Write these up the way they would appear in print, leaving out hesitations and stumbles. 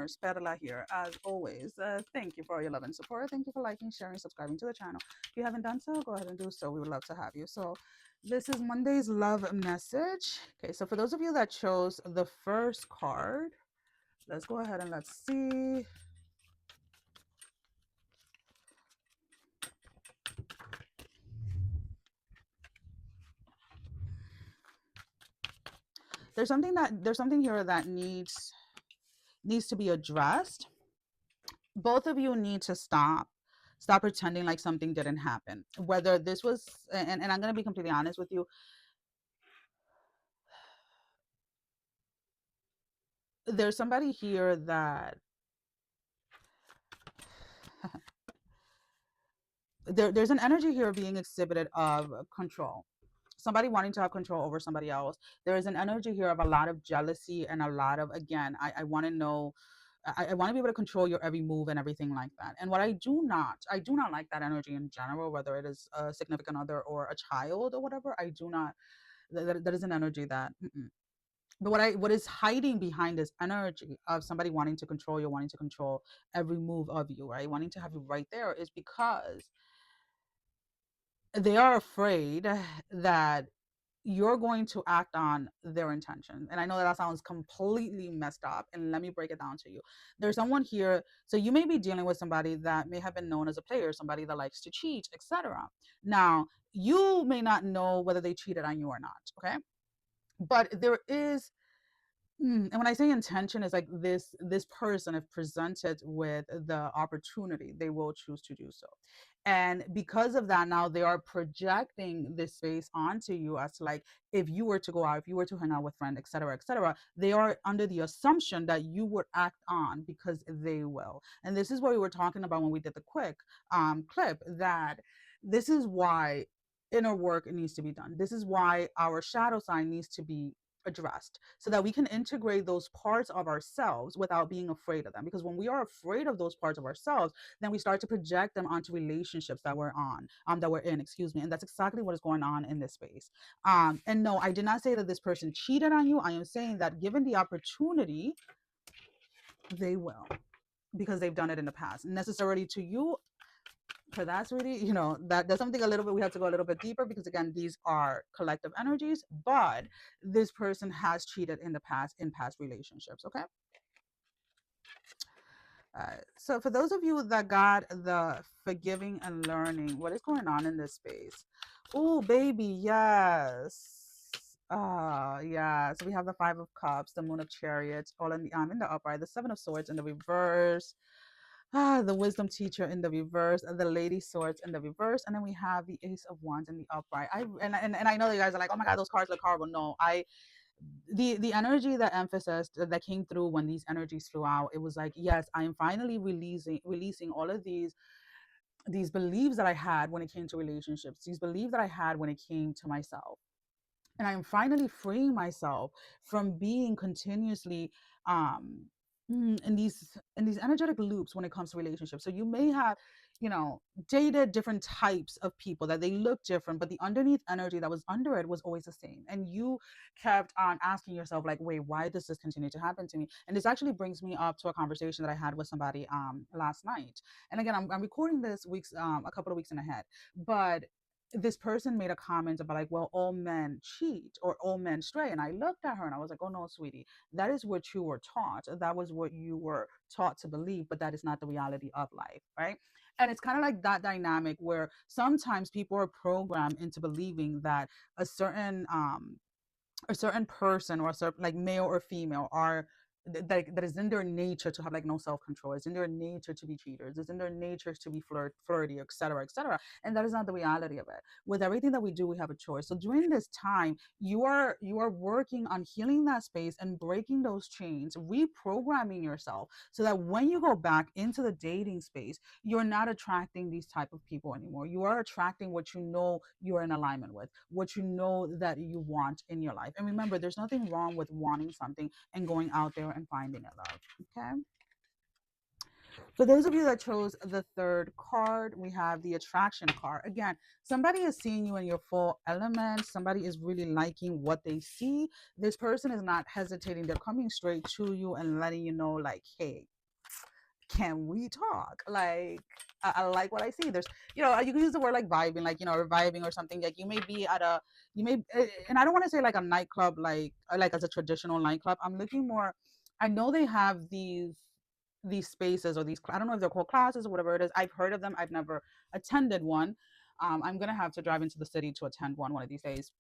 dreamers, Perla here, as always. Thank you for your love and support. Thank you for liking, sharing, subscribing to the channel. If you haven't done so, go ahead and do so. We would love to have you. So this is Monday's love message. Okay, so for those of you that chose the first card, let's go ahead and let's see. There's something here that needs to be addressed. Both of you need to stop pretending like something didn't happen, whether this was, and I'm going to be completely honest with you. There's somebody here that there's an energy here being exhibited of control, somebody wanting to have control over somebody else. There is an energy here of a lot of jealousy and a lot of, again, I want to know, I want to be able to control your every move and everything like that. And what I do not like that energy in general, whether it is a significant other or a child or whatever. I do not, that is an energy that but what is hiding behind this energy of somebody wanting to control you, wanting to control every move of you, right, wanting to have you right there, is because they are afraid that you're going to act on their intention. And I know that sounds completely messed up, and let me break it down to you. There's someone here, so you may be dealing with somebody that may have been known as a player, somebody that likes to cheat, etc. Now, you may not know whether they cheated on you or not, okay? But there is, and when I say intention, is like this person, if presented with the opportunity, they will choose to do so. And because of that, now they are projecting this space onto you as like, if you were to go out, if you were to hang out with friends, etc., they are under the assumption that you would act on because they will. And this is what we were talking about when we did the quick clip, that this is why inner work needs to be done. This is why our shadow sign needs to be addressed, so that we can integrate those parts of ourselves without being afraid of them. Because when we are afraid of those parts of ourselves, then we start to project them onto relationships that we're that we're in, excuse me. And that's exactly what is going on in this space. And no, I did not say that this person cheated on you. I am saying that given the opportunity, they will, because they've done it in the past. Necessarily to you, for that's really, that's something a little bit, we have to go a little bit deeper, because again, these are collective energies. But this person has cheated in the past, in past relationships. Okay. So for those of you that got the forgiving and learning, what is going on in this space? Oh, baby, yes. Yeah. So we have the Five of Cups, the Moon of Chariots, all in the upright, the Seven of Swords in the reverse, the Wisdom Teacher in the reverse, the Lady Swords in the reverse, and then we have the Ace of Wands in the upright. And I know you guys are like, oh my God, those cards look horrible. No, the energy, that emphasis that came through when these energies flew out, it was like, yes, I am finally releasing all of these beliefs that I had when it came to relationships, these beliefs that I had when it came to myself. And I'm finally freeing myself from being continuously in these energetic loops when it comes to relationships. So you may have, dated different types of people, that they look different, but the underneath energy that was under it was always the same. And you kept on asking yourself, like, wait, why does this continue to happen to me? And this actually brings me up to a conversation that I had with somebody last night. And again, I'm recording this weeks a couple of weeks in ahead, but this person made a comment about, like, well, all men cheat or all men stray. And I looked at her and I was like, oh no, sweetie, that is what you were taught. That was what you were taught to believe, but that is not the reality of life, right? And it's kind of like that dynamic where sometimes people are programmed into believing that a certain person, or a certain, like, male or female, are that is in their nature to have, like, no self-control. It's in their nature to be cheaters. It's in their nature to be flirty, etc., etc. And that is not the reality of it. With everything that we do, we have a choice. So during this time, you are working on healing that space and breaking those chains, reprogramming yourself, so that when you go back into the dating space, you're not attracting these type of people anymore. You are attracting what you know you're in alignment with, what you know that you want in your life. And remember, there's nothing wrong with wanting something and going out there and finding a love. Okay. For those of you that chose the third card, we have the attraction card. Again, somebody is seeing you in your full element. Somebody is really liking what they see. This person is not hesitating. They're coming straight to you and letting you know, like, hey, can we talk? Like, I like what I see. There's, you can use the word like vibing, like, reviving or something. Like, you may be at a, you may, and I don't want to say like a nightclub, like as a traditional nightclub. I'm looking more, I know they have these spaces or these, I don't know if they're called classes or whatever it is. I've heard of them. I've never attended one. I'm going to have to drive into the city to attend one of these days.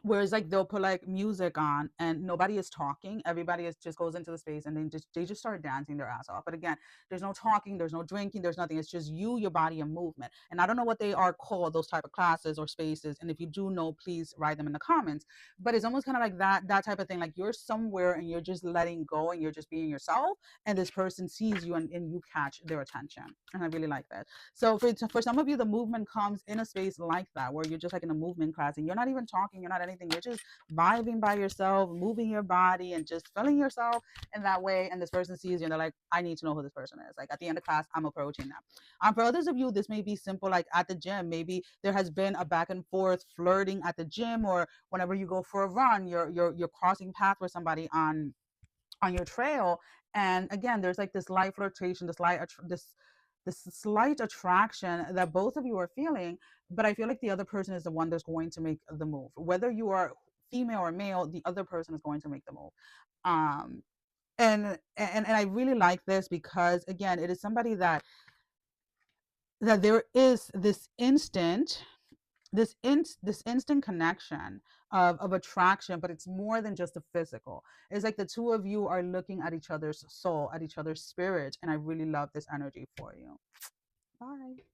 Whereas like they'll put like music on and nobody is talking, everybody is just goes into the space and then they just start dancing their ass off. But again, there's no talking, there's no drinking, there's nothing. It's just you, your body, and movement. And I don't know what they are called, those type of classes or spaces, and if you do know, please write them in the comments. But it's almost kind of like that type of thing, like you're somewhere and you're just letting go and you're just being yourself, and this person sees you and you catch their attention. And I really like that. So for some of you, the movement comes in a space like that, where you're just like in a movement class and you're not even talking, you're not anything, you're just vibing by yourself, moving your body and just feeling yourself in that way. And this person sees you and they're like, I need to know who this person is. Like at the end of class, I'm approaching them. For others of you, this may be simple, like at the gym. Maybe there has been a back and forth flirting at the gym, or whenever you go for a run, you're crossing paths with somebody on your trail. And again, there's like this light flirtation, this slight attraction that both of you are feeling. But I feel like the other person is the one that's going to make the move, whether you are female or male. The other person is going to make the move. um and I really like this because again, it is somebody that there is this instant connection of attraction, but it's more than just the physical. It's like the two of you are looking at each other's soul, at each other's spirit, and I really love this energy for you. Bye.